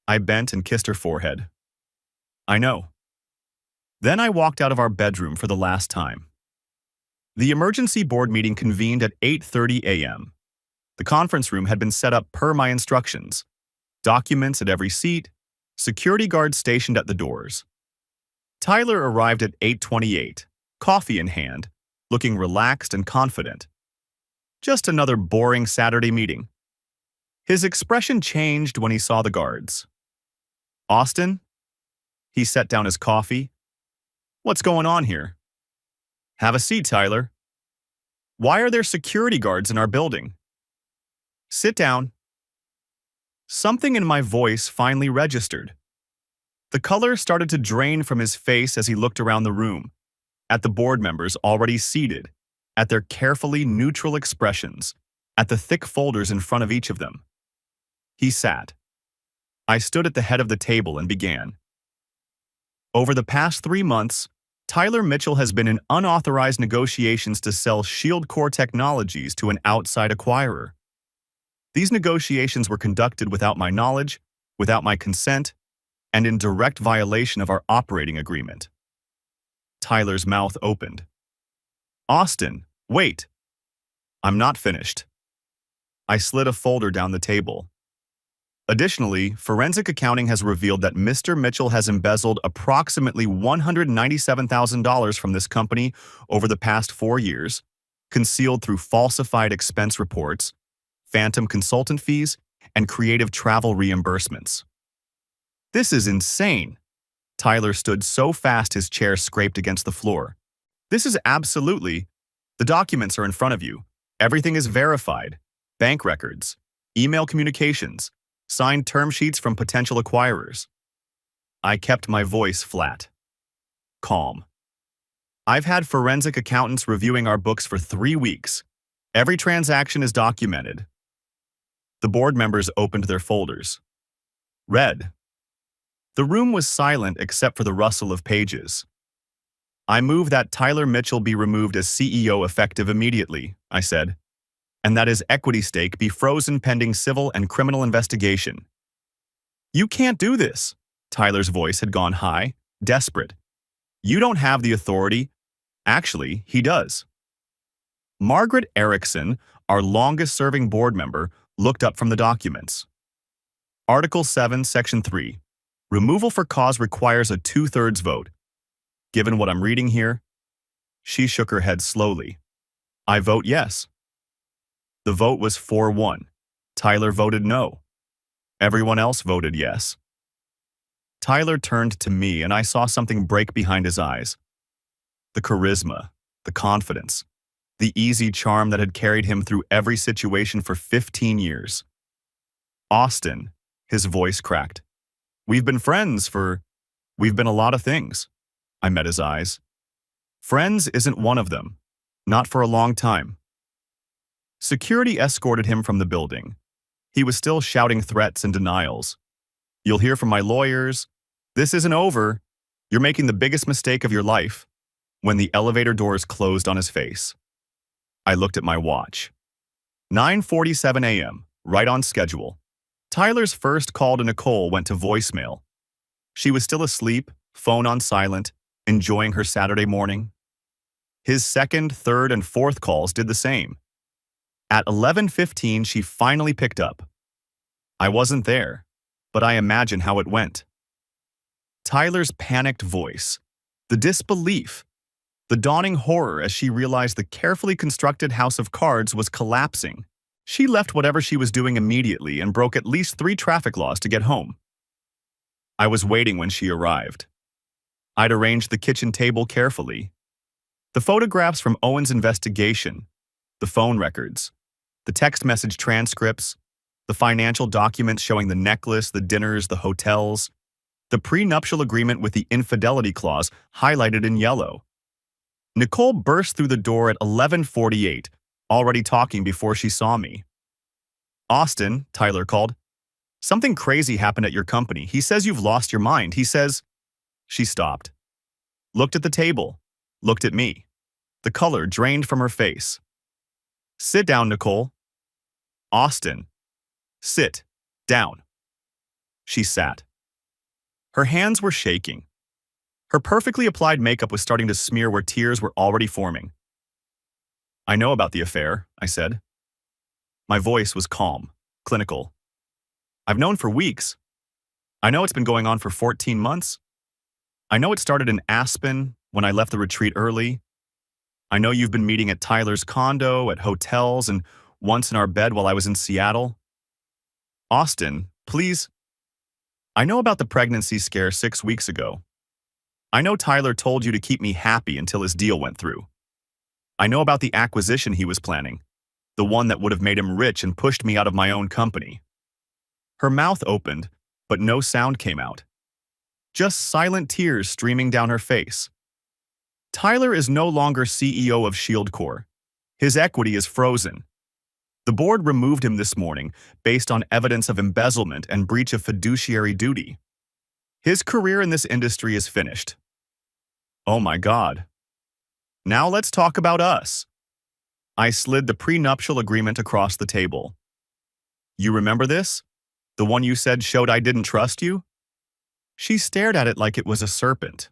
I bent and kissed her forehead. I know. Then I walked out of our bedroom for the last time. The emergency board meeting convened at 8:30 a.m. The conference room had been set up per my instructions. Documents at every seat, security guards stationed at the doors. Tyler arrived at 8:28, coffee in hand, looking relaxed and confident. Just another boring Saturday meeting. His expression changed when he saw the guards. Austin? He set down his coffee. What's going on here? Have a seat, Tyler. Why are there security guards in our building? Sit down. Something in my voice finally registered. The color started to drain from his face as he looked around the room, at the board members already seated, at their carefully neutral expressions, at the thick folders in front of each of them. He sat. I stood at the head of the table and began. Over the past 3 months, Tyler Mitchell has been in unauthorized negotiations to sell Shield Core Technologies to an outside acquirer. These negotiations were conducted without my knowledge, without my consent, and in direct violation of our operating agreement. Tyler's mouth opened. Austin, wait. I'm not finished. I slid a folder down the table. Additionally, forensic accounting has revealed that Mr. Mitchell has embezzled approximately $197,000 from this company over the past 4 years, concealed through falsified expense reports, phantom consultant fees, and creative travel reimbursements. This is insane. Tyler stood so fast his chair scraped against the floor. This is absolutely. The documents are in front of you. Everything is verified. Bank records, email communications, signed term sheets from potential acquirers. I kept my voice flat. Calm. I've had forensic accountants reviewing our books for 3 weeks. Every transaction is documented. The board members opened their folders. Read. The room was silent except for the rustle of pages. I move that Tyler Mitchell be removed as CEO effective immediately, I said, and that his equity stake be frozen pending civil and criminal investigation. You can't do this. Tyler's voice had gone high, desperate. You don't have the authority. Actually, he does. Margaret Erickson, our longest-serving board member, looked up from the documents. Article 7, Section 3. Removal for cause requires a 2/3 vote. Given what I'm reading here, she shook her head slowly. I vote yes. The vote was 4-1. Tyler voted no. Everyone else voted yes. Tyler turned to me and I saw something break behind his eyes. The charisma, the confidence, the easy charm that had carried him through every situation for 15 years. Austin, his voice cracked. We've been a lot of things. I met his eyes. Friends isn't one of them. Not for a long time. Security escorted him from the building. He was still shouting threats and denials. You'll hear from my lawyers. This isn't over. You're making the biggest mistake of your life. When the elevator doors closed on his face. I looked at my watch. 9:47 a.m., right on schedule. Tyler's first call to Nicole went to voicemail. She was still asleep, phone on silent, enjoying her Saturday morning. His second, third, and fourth calls did the same. At 11:15, she finally picked up. I wasn't there, but I imagine how it went. Tyler's panicked voice, the disbelief, the dawning horror as she realized the carefully constructed house of cards was collapsing. She left whatever she was doing immediately and broke at least 3 traffic laws to get home. I was waiting when she arrived. I'd arranged the kitchen table carefully. The photographs from Owen's investigation, the phone records, the text message transcripts, the financial documents showing the necklace, the dinners, the hotels, the prenuptial agreement with the infidelity clause highlighted in yellow. Nicole burst through the door at 11:48, already talking before she saw me. Austin, Tyler called. Something crazy happened at your company. He says you've lost your mind. He says... She stopped. Looked at the table. Looked at me. The color drained from her face. Sit down, Nicole. Austin. Sit. Down. She sat. Her hands were shaking. Her perfectly applied makeup was starting to smear where tears were already forming. I know about the affair, I said. My voice was calm, clinical. I've known for weeks. I know it's been going on for 14 months. I know it started in Aspen when I left the retreat early. I know you've been meeting at Tyler's condo, at hotels, and once in our bed while I was in Seattle. Austin, please. I know about the pregnancy scare 6 weeks ago. I know Tyler told you to keep me happy until his deal went through. I know about the acquisition he was planning, the one that would have made him rich and pushed me out of my own company. Her mouth opened, but no sound came out. Just silent tears streaming down her face. Tyler is no longer CEO of Shield Core. His equity is frozen. The board removed him this morning based on evidence of embezzlement and breach of fiduciary duty. His career in this industry is finished. Oh my God. Now let's talk about us. I slid the prenuptial agreement across the table. You remember this? The one you said showed I didn't trust you? She stared at it like it was a serpent.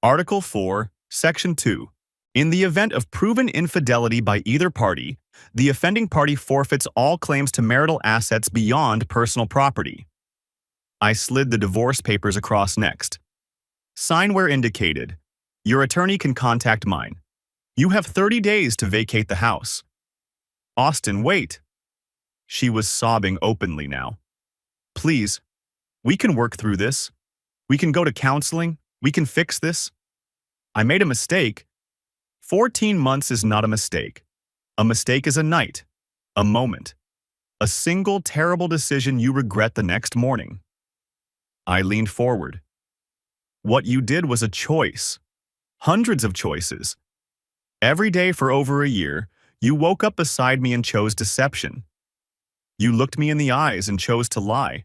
Article 4, Section 2. In the event of proven infidelity by either party, the offending party forfeits all claims to marital assets beyond personal property. I slid the divorce papers across next. Sign where indicated. Your attorney can contact mine. You have 30 days to vacate the house. Austin, wait. She was sobbing openly now. Please, we can work through this. We can go to counseling. We can fix this. I made a mistake. 14 months is not a mistake. A mistake is a night, a moment, a single terrible decision you regret the next morning. I leaned forward. What you did was a choice. Hundreds of choices. Every day for over a year, you woke up beside me and chose deception. You looked me in the eyes and chose to lie.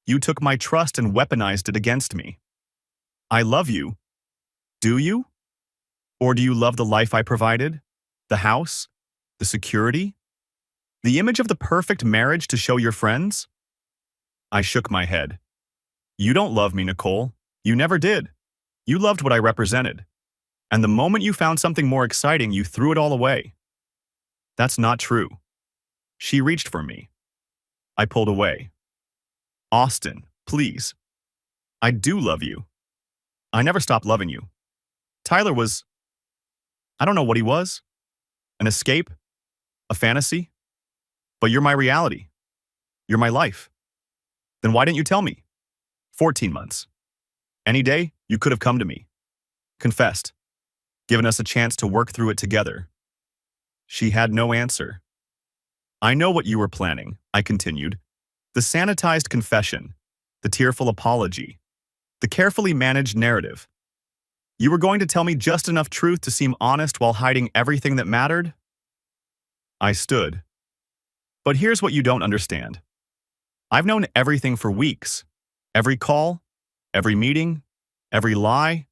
You took my trust and weaponized it against me. I love you. Do you? Or do you love the life I provided? The house? The security? The image of the perfect marriage to show your friends? I shook my head. You don't love me, Nicole. You never did. You loved what I represented. And the moment you found something more exciting, you threw it all away. That's not true. She reached for me. I pulled away. Austin, please. I do love you. I never stopped loving you. Tyler was, I don't know what he was. An escape? A fantasy? But you're my reality. You're my life. Then why didn't you tell me? 14 months. Any day, you could have come to me. Confessed. Given us a chance to work through it together. She had no answer. I know what you were planning, I continued. The sanitized confession, the tearful apology, the carefully managed narrative. You were going to tell me just enough truth to seem honest while hiding everything that mattered? I stood. But here's what you don't understand. I've known everything for weeks. Every call, every meeting, every lie.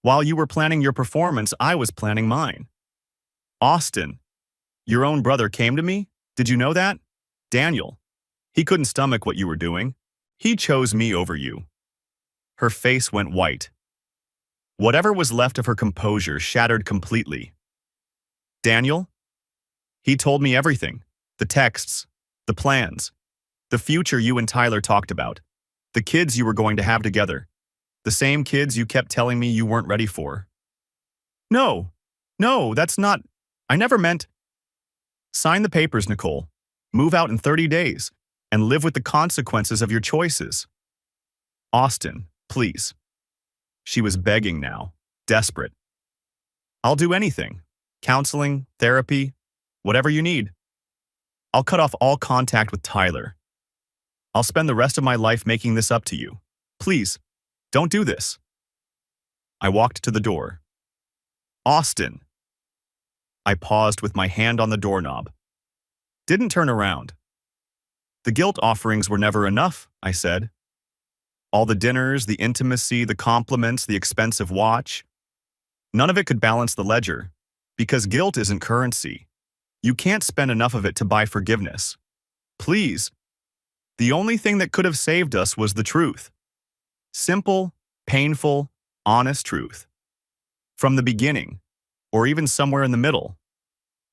While you were planning your performance, I was planning mine. Austin, your own brother came to me? Did you know that? Daniel. He couldn't stomach what you were doing. He chose me over you. Her face went white. Whatever was left of her composure shattered completely. Daniel? He told me everything. The texts, the plans, the future you and Tyler talked about, the kids you were going to have together, the same kids you kept telling me you weren't ready for. No, that's not, I never meant. Sign the papers, Nicole. Move out in 30 days and live with the consequences of your choices. Austin, please. She was begging now, desperate. I'll do anything. Counseling, therapy, whatever you need. I'll cut off all contact with Tyler. I'll spend the rest of my life making this up to you. Please, don't do this. I walked to the door. Austin. I paused with my hand on the doorknob. Didn't turn around. The guilt offerings were never enough, I said. All the dinners, the intimacy, the compliments, the expensive watch. None of it could balance the ledger, because guilt isn't currency. You can't spend enough of it to buy forgiveness. Please. The only thing that could have saved us was the truth. Simple, painful, honest truth. From the beginning, or even somewhere in the middle.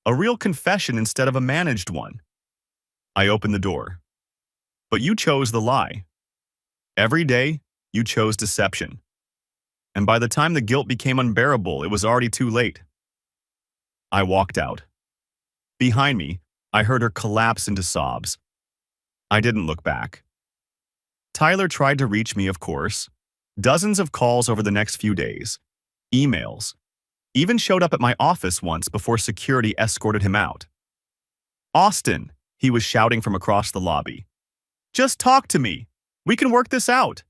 A real confession instead of a managed one. I opened the door. But you chose the lie. Every day, you chose deception. And by the time the guilt became unbearable, it was already too late. I walked out. Behind me, I heard her collapse into sobs. I didn't look back. Tyler tried to reach me, of course. Dozens of calls over the next few days. Emails. Even showed up at my office once before security escorted him out. Austin, he was shouting from across the lobby. Just talk to me. We can work this out.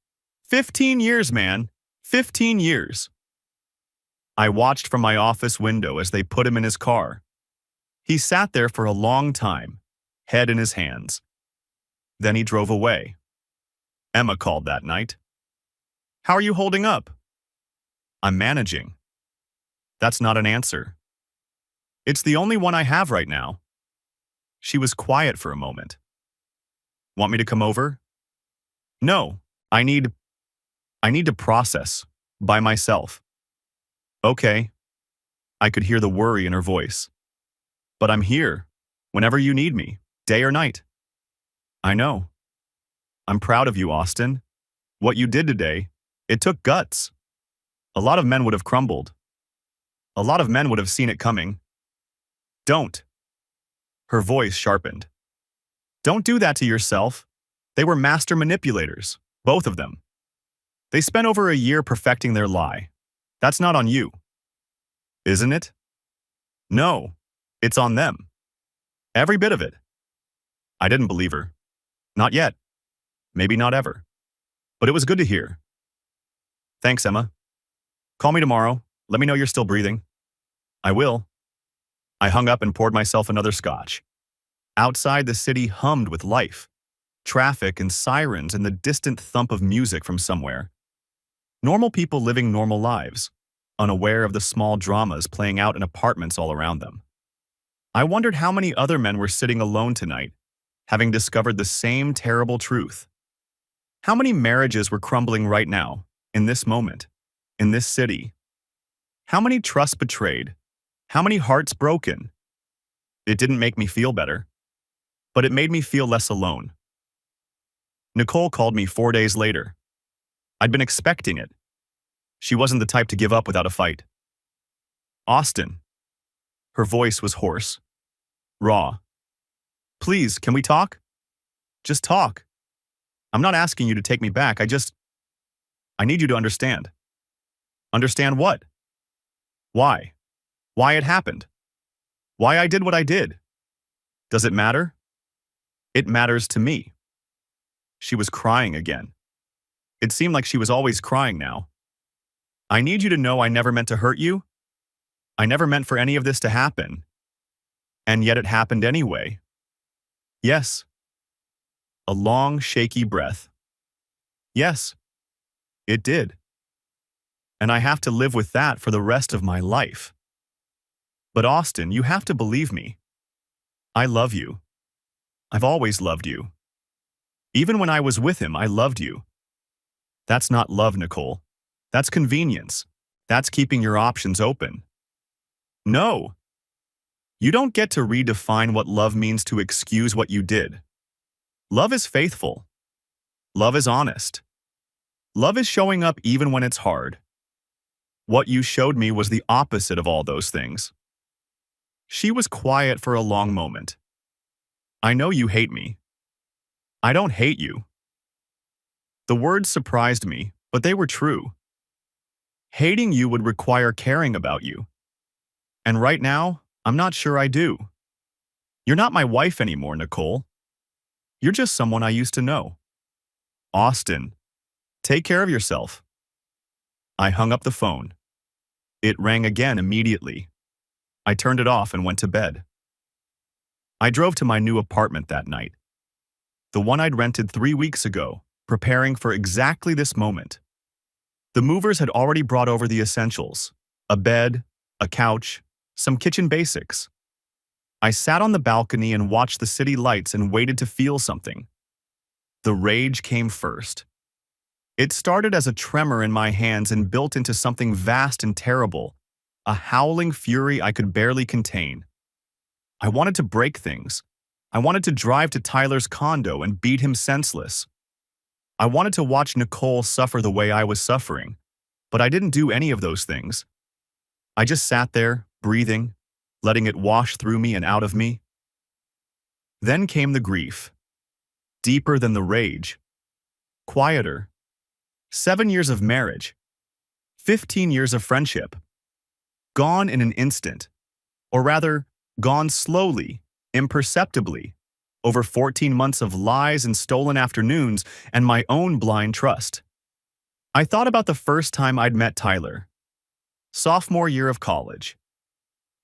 15 years, man. 15 years. I watched from my office window as they put him in his car. He sat there for a long time, head in his hands. Then he drove away. Emma called that night. How are you holding up? I'm managing. That's not an answer. It's the only one I have right now. She was quiet for a moment. Want me to come over? No, I need to process by myself. Okay. I could hear the worry in her voice. But I'm here, whenever you need me, day or night. I know. I'm proud of you, Austin. What you did today, it took guts. A lot of men would have crumbled. A lot of men would have seen it coming. Don't. Her voice sharpened. Don't do that to yourself. They were master manipulators, both of them. They spent over a year perfecting their lie. That's not on you. Isn't it? No, it's on them. Every bit of it. I didn't believe her. Not yet. Maybe not ever. But it was good to hear. Thanks, Emma. Call me tomorrow. Let me know you're still breathing. I will. I hung up and poured myself another scotch. Outside, the city hummed with life. Traffic and sirens and the distant thump of music from somewhere. Normal people living normal lives, unaware of the small dramas playing out in apartments all around them. I wondered how many other men were sitting alone tonight, having discovered the same terrible truth. How many marriages were crumbling right now, in this moment, in this city? How many trusts betrayed? How many hearts broken? It didn't make me feel better, but it made me feel less alone. Nicole called me 4 days later. I'd been expecting it. She wasn't the type to give up without a fight. Austin. Her voice was hoarse, raw. Please, can we talk? Just talk. I'm not asking you to take me back. I need you to understand. Understand what? Why? Why it happened? Why I did what I did? Does it matter? It matters to me. She was crying again. It seemed like she was always crying now. I need you to know I never meant to hurt you. I never meant for any of this to happen. And yet it happened anyway. Yes. A long, shaky breath. Yes, it did. And I have to live with that for the rest of my life. But Austin, you have to believe me. I love you. I've always loved you. Even when I was with him, I loved you. That's not love, Nicole. That's convenience. That's keeping your options open. No. You don't get to redefine what love means to excuse what you did. Love is faithful. Love is honest. Love is showing up even when it's hard. What you showed me was the opposite of all those things. She was quiet for a long moment. I know you hate me. I don't hate you. The words surprised me, but they were true. Hating you would require caring about you. And right now, I'm not sure I do. You're not my wife anymore, Nicole. You're just someone I used to know. Austin, take care of yourself. I hung up the phone. It rang again immediately. I turned it off and went to bed. I drove to my new apartment that night. The one I'd rented 3 weeks ago, preparing for exactly this moment. The movers had already brought over the essentials: a bed, a couch, some kitchen basics. I sat on the balcony and watched the city lights and waited to feel something. The rage came first. It started as a tremor in my hands and built into something vast and terrible, a howling fury I could barely contain. I wanted to break things. I wanted to drive to Tyler's condo and beat him senseless. I wanted to watch Nicole suffer the way I was suffering, but I didn't do any of those things. I just sat there, breathing, letting it wash through me and out of me. Then came the grief, deeper than the rage, quieter. 7 years of marriage, 15 years of friendship, gone in an instant, or rather, gone slowly, imperceptibly, over 14 months of lies and stolen afternoons and my own blind trust. I thought about the first time I'd met Tyler. Sophomore year of college.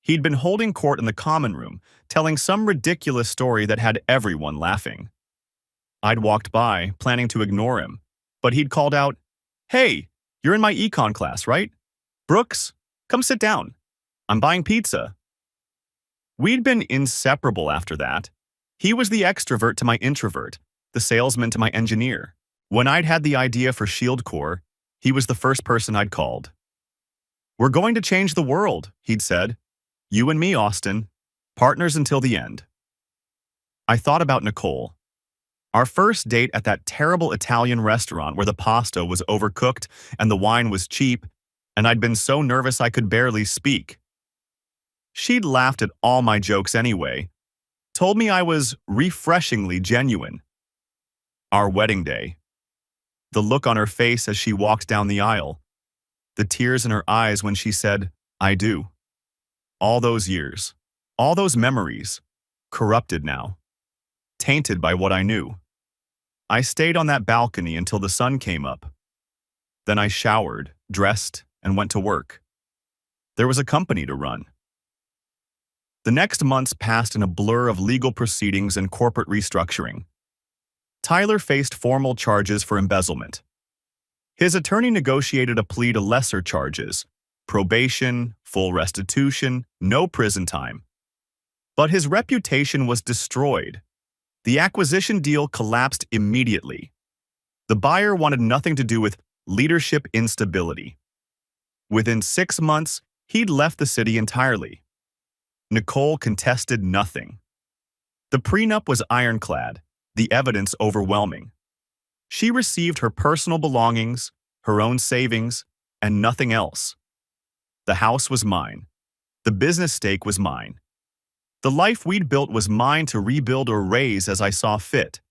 He'd been holding court in the common room, telling some ridiculous story that had everyone laughing. I'd walked by, planning to ignore him, but he'd called out, "Hey, you're in my econ class, right? Brooks, come sit down. I'm buying pizza. We'd been inseparable after that. He was the extrovert to my introvert, the salesman to my engineer. When I'd had the idea for Shield Core, he was the first person I'd called. "We're going to change the world," he'd said. "You and me, Austin. Partners until the end." I thought about Nicole. Our first date at that terrible Italian restaurant where the pasta was overcooked and the wine was cheap, and I'd been so nervous I could barely speak. She'd laughed at all my jokes anyway, told me I was refreshingly genuine. Our wedding day. The look on her face as she walked down the aisle. The tears in her eyes when she said, "I do." All those years, all those memories, corrupted now, tainted by what I knew. I stayed on that balcony until the sun came up. Then I showered, dressed, and went to work. There was a company to run. The next months passed in a blur of legal proceedings and corporate restructuring. Tyler faced formal charges for embezzlement. His attorney negotiated a plea to lesser charges: probation, full restitution, no prison time. But his reputation was destroyed. The acquisition deal collapsed immediately. The buyer wanted nothing to do with leadership instability. Within 6 months, he'd left the city entirely. Nicole contested nothing. The prenup was ironclad, the evidence overwhelming. She received her personal belongings, her own savings, and nothing else. The house was mine. The business stake was mine. The life we'd built was mine to rebuild or raise as I saw fit.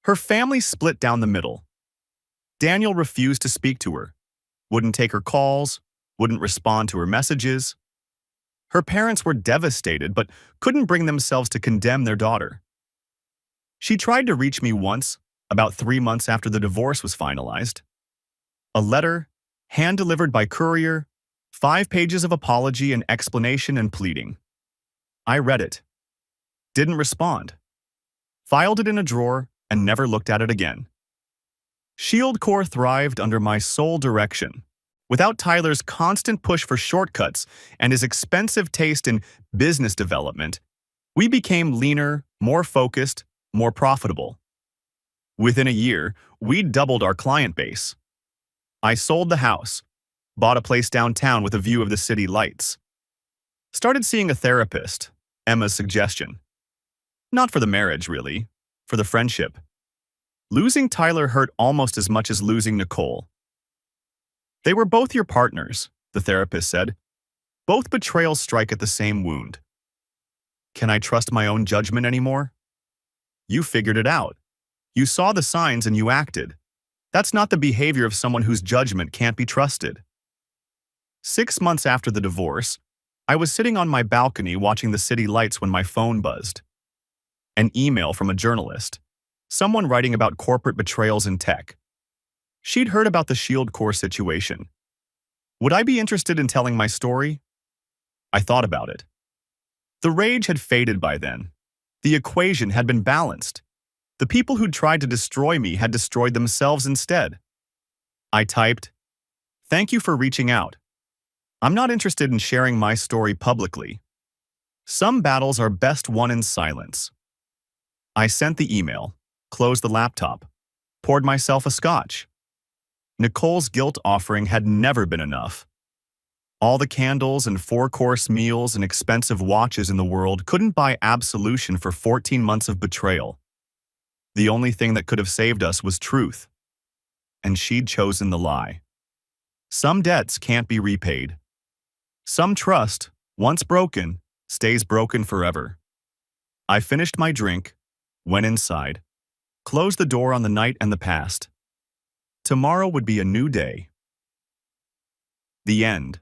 Her family split down the middle. Daniel refused to speak to her, wouldn't take her calls, wouldn't respond to her messages. Her parents were devastated but couldn't bring themselves to condemn their daughter. She tried to reach me once, about 3 months after the divorce was finalized. A letter, hand-delivered by courier, 5 pages of apology and explanation and pleading. I read it. Didn't respond. Filed it in a drawer and never looked at it again. Shield Core thrived under my sole direction. Without Tyler's constant push for shortcuts and his expensive taste in business development, we became leaner, more focused, more profitable. Within a year, we'd doubled our client base. I sold the house, bought a place downtown with a view of the city lights. Started seeing a therapist, Emma's suggestion. Not for the marriage, really, for the friendship. Losing Tyler hurt almost as much as losing Nicole. "They were both your partners," the therapist said. "Both betrayals strike at the same wound. Can I trust my own judgment anymore? You figured it out. You saw the signs and you acted. That's not the behavior of someone whose judgment can't be trusted." 6 months after the divorce, I was sitting on my balcony watching the city lights when my phone buzzed. An email from a journalist, someone writing about corporate betrayals in tech. She'd heard about the Shield Core situation. Would I be interested in telling my story? I thought about it. The rage had faded by then. The equation had been balanced. The people who'd tried to destroy me had destroyed themselves instead. I typed, "Thank you for reaching out. I'm not interested in sharing my story publicly. Some battles are best won in silence." I sent the email, closed the laptop, poured myself a scotch. Nicole's guilt offering had never been enough. All the candles and 4-course meals and expensive watches in the world couldn't buy absolution for 14 months of betrayal. The only thing that could have saved us was truth. And she'd chosen the lie. Some debts can't be repaid. Some trust, once broken, stays broken forever. I finished my drink, went inside, closed the door on the night and the past. Tomorrow would be a new day. The end.